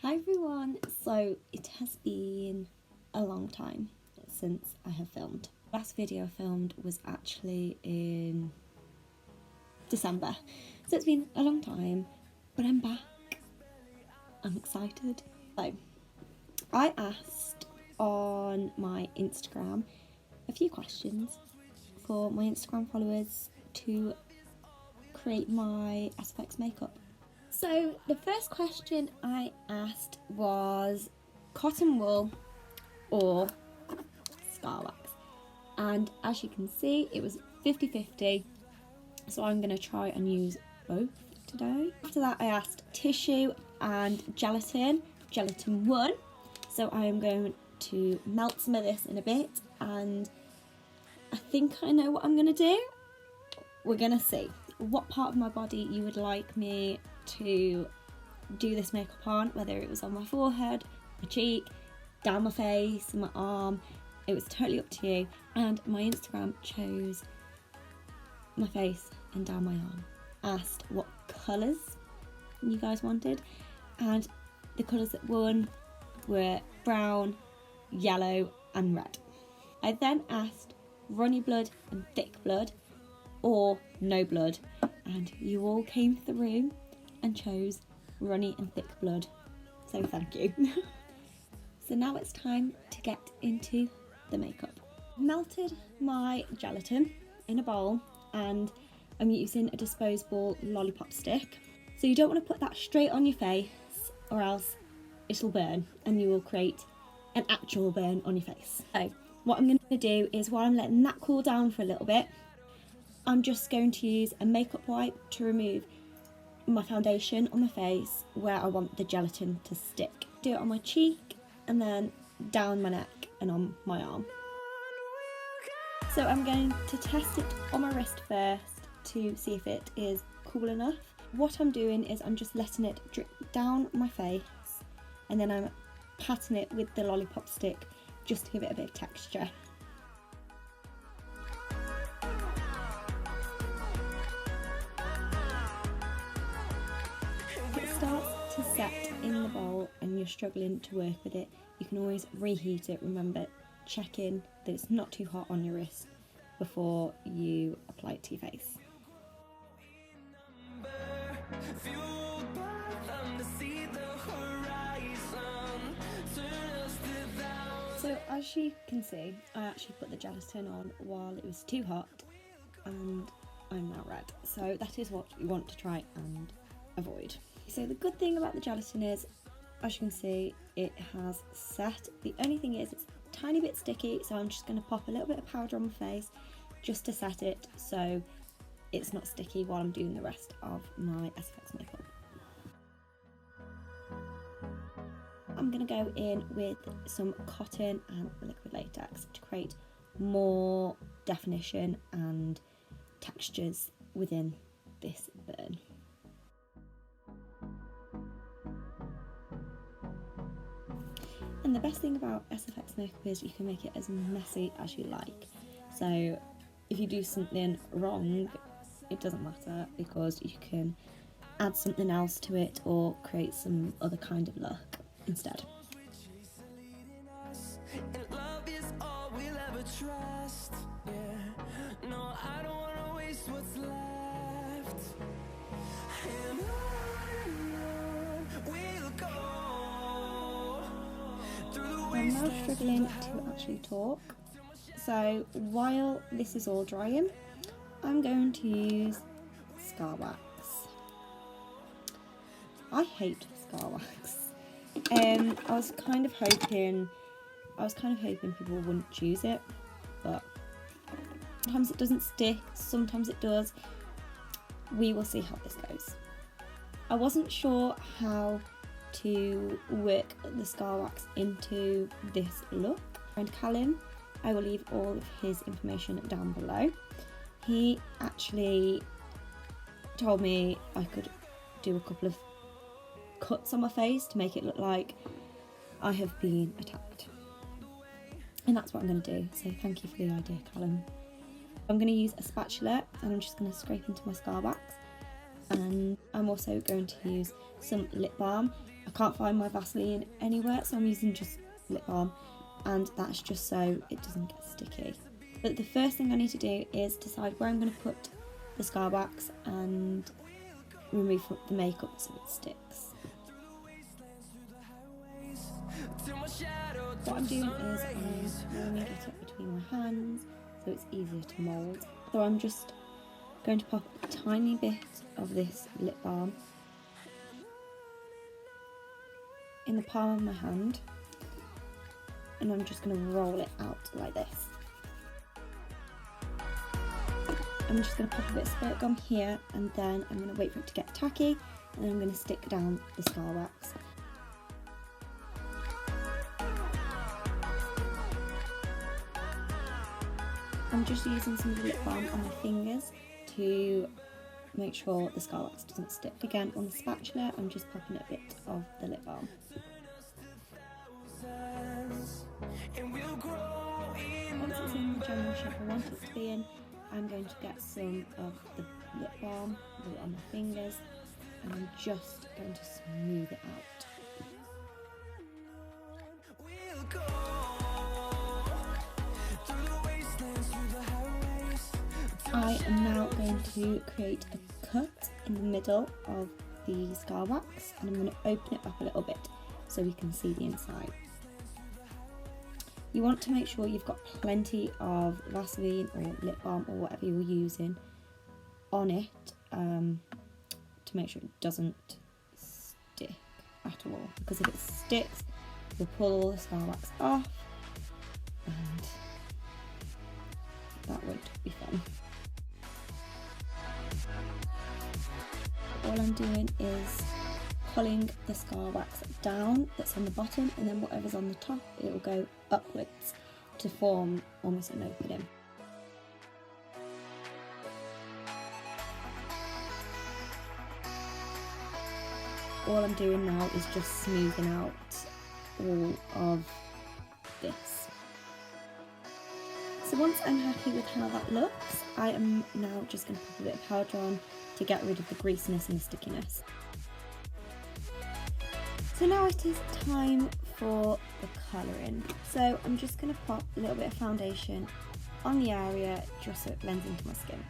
Hi everyone, so it has been a long time since I have filmed. The last video I filmed was actually in December, so it's been a long time, but I'm back. I'm excited. So, I asked on my Instagram a few questions for my Instagram followers to create my SFX makeup. So the first question I asked was cotton wool or scar wax, and as you can see it was 50-50, so I'm going to try and use both today. After that I asked tissue and gelatin 1, so I am going to melt some of this in a bit, and I think I know what I'm going to do. We're going to see what part of my body you would like me to do this makeup on, whether it was on my forehead, my cheek, down my face, my arm. It was totally up to you, and my Instagram chose my face and down my arm. Asked what colours you guys wanted, and the colours that won were brown, yellow and red. I then asked runny blood and thick blood or no blood, and you all came through and chose runny and thick blood, so thank you. So now it's time to get into the makeup. Melted my gelatin in a bowl, and I'm using a disposable lollipop stick. So you don't want to put that straight on your face, or else it'll burn and you will create an actual burn on your face. So what I'm going to do is, while I'm letting that cool down for a little bit, I'm just going to use a makeup wipe to remove my foundation on my face where I want the gelatin to stick. Do it on my cheek and then down my neck and on my arm. So I'm going to test it on my wrist first to see if it is cool enough. What I'm doing is I'm just letting it drip down my face, and then I'm patting it with the lollipop stick just to give it a bit of texture. If it starts to set in the bowl and you're struggling to work with it, you can always reheat it. Remember, check in that it's not too hot on your wrist before you apply it to your face. So as you can see, I actually put the gelatin on while it was too hot, and I'm now red. So that is what you want to try and avoid. So the good thing about the gelatin is, as you can see, it has set. The only thing is it's a tiny bit sticky, so I'm just going to pop a little bit of powder on my face just to set it so it's not sticky while I'm doing the rest of my SFX makeup. I'm going to go in with some cotton and liquid latex to create more definition and textures within this burn. And the best thing about SFX makeup is you can make it as messy as you like. So if you do something wrong, it doesn't matter, because you can add something else to it or create some other kind of look instead. I'm now struggling to actually talk, so while this is all drying, I'm going to use scar wax. I hate scar wax. I was kind of hoping people wouldn't choose it, but sometimes it doesn't stick, sometimes it does. We will see how this goes. I wasn't sure how to work the scar wax into this look, and Calum, I will leave all of his information down below. He actually told me I could do a couple of cuts on my face to make it look like I have been attacked, and that's what I'm going to do, so thank you for the idea, Calum. I'm going to use a spatula and I'm just going to scrape into my scar wax and I'm also going to use some lip balm. I can't find my Vaseline anywhere, so I'm using just lip balm, and that's just so it doesn't get sticky. But the first thing I need to do is decide where I'm going to put the Scab wax and remove the makeup so it sticks. What I'm doing is I'm warming it up between my hands so it's easier to mould. So I'm just going to pop a tiny bit of this lip balm in the palm of my hand, and I'm just going to roll it out like this. I'm just going to pop a bit of Spirt gum here, and then I'm going to wait for it to get tacky, and then I'm going to stick down the Scab wax. I'm just using some of the lip balm on my fingers to make sure the Scab wax doesn't stick. Again, on the spatula, I'm just popping a bit of the lip balm. Once it's in the general shape I want it to be in, I'm going to get some of the lip balm, put it on my fingers, and I'm just going to smooth it out. I am now going to create a cut in the middle of the Scab wax, and I'm going to open it up a little bit so we can see the inside. You want to make sure you've got plenty of Vaseline or lip balm or whatever you're using on it to make sure it doesn't stick at all, because if it sticks you'll pull all the Scab wax off and that won't be fun. All I'm doing is pulling the Scab wax down that's on the bottom, and then whatever's on the top it will go upwards to form almost an opening. All I'm doing now is just smoothing out all of this. So once I'm happy with how that looks, I am now just going to put a bit of powder on to get rid of the greasiness and the stickiness. So now it is time for the colouring. So I'm just going to pop a little bit of foundation on the area just so it blends into my skin.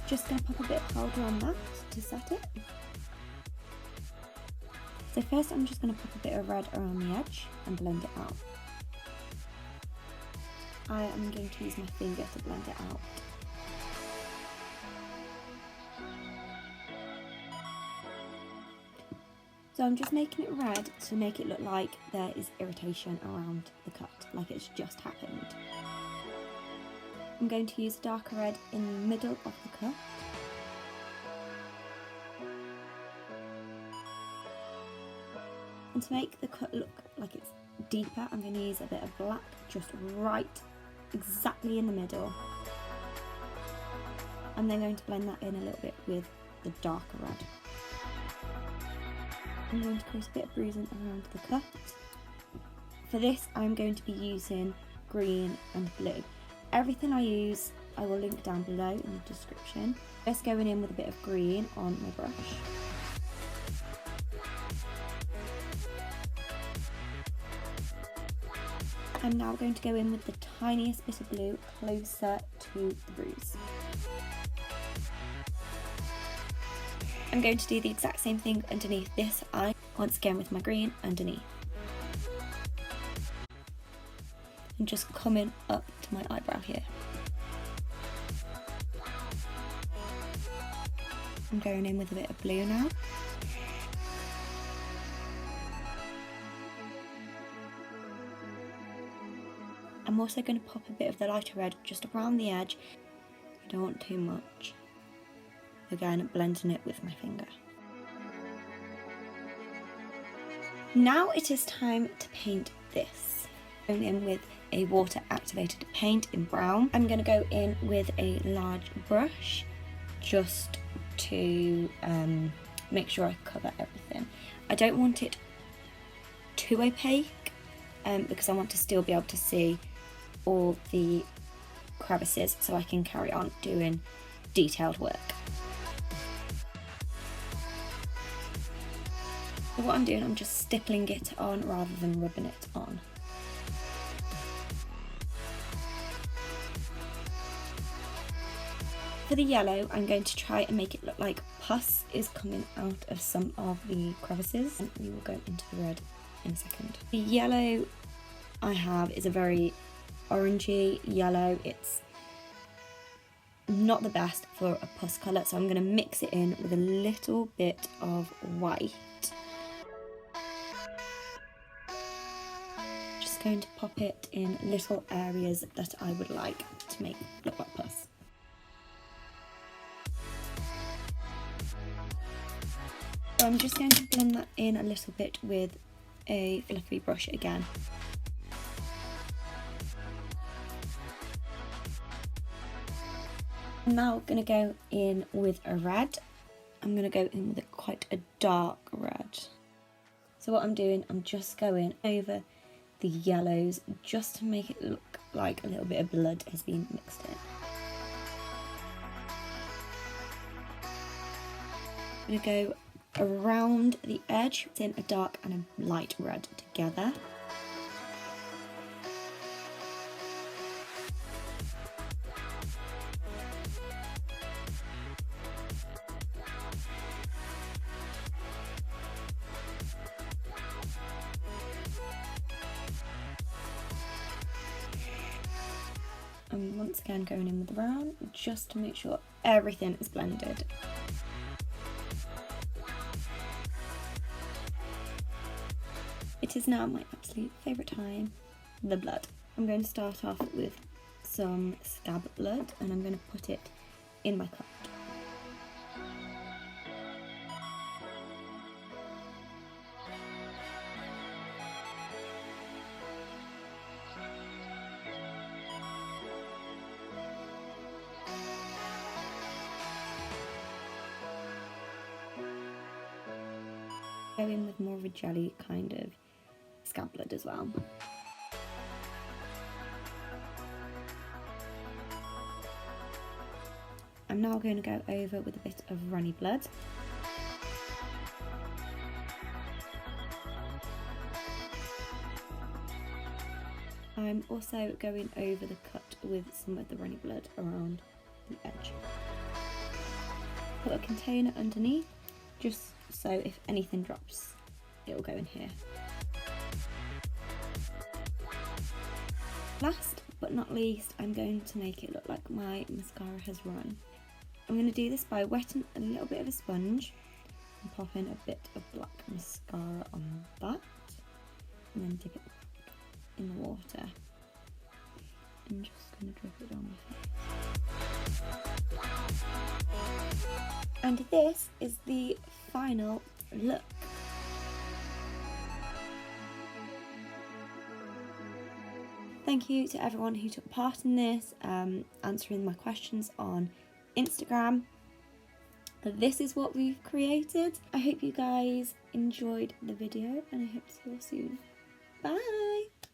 Just going to pop a bit of powder on that to set it. So first I'm just going to pop a bit of red around the edge and blend it out. I am going to use my finger to blend it out. So I'm just making it red to make it look like there is irritation around the cut, like it's just happened. I'm going to use a darker red in the middle of the cut. And to make the cut look like it's deeper, I'm going to use a bit of black just right exactly in the middle. I'm then going to blend that in a little bit with the darker red. I'm going to create a bit of bruising around the cut. For this I'm going to be using green and blue. Everything I use I will link down below in the description. Just going in with a bit of green on my brush. I'm now going to go in with the tiniest bit of blue closer to the bruise. I'm going to do the exact same thing underneath this eye, once again with my green underneath. And just coming up to my eyebrow here. I'm going in with a bit of blue now. I'm also going to pop a bit of the lighter red just around the edge. I don't want too much. Again, blending it with my finger. Now it is time to paint this. Going in with a water activated paint in brown. I'm going to go in with a large brush just to make sure I cover everything. I don't want it too opaque because I want to still be able to see all the crevices so I can carry on doing detailed work. So what I'm doing, I'm just stippling it on rather than rubbing it on. For the yellow, I'm going to try and make it look like pus is coming out of some of the crevices, and we will go into the red in a second. The yellow I have is a very orangey yellow. It's not the best for a pus colour, so I'm going to mix it in with a little bit of white. Just going to pop it in little areas that I would like to make look like pus. So I'm just going to blend that in a little bit with a fluffy brush again. I'm now going to go in with a red. I'm going to go in with quite a dark red. So what I'm doing, I'm just going over the yellows just to make it look like a little bit of blood has been mixed in. I'm going to go around the edge, in a dark and a light red together. And once again going in with the brown just to make sure everything is blended. It is now my absolute favourite time, the blood. I'm going to start off with some Scab blood and I'm going to put it in my cup. Go in with more of a jelly kind of Scab blood as well. I'm now going to go over with a bit of runny blood. I'm also going over the cut with some of the runny blood around the edge. Put a container underneath, just so if anything drops, it'll go in here. Last but not least, I'm going to make it look like my mascara has run. I'm going to do this by wetting a little bit of a sponge and popping a bit of black mascara on that, and then dip it back in the water. I'm just going to drip it down my face. And this is the final look. Thank you to everyone who took part in this, answering my questions on Instagram. This is what we've created. I hope you guys enjoyed the video and I hope to see you all soon. Bye!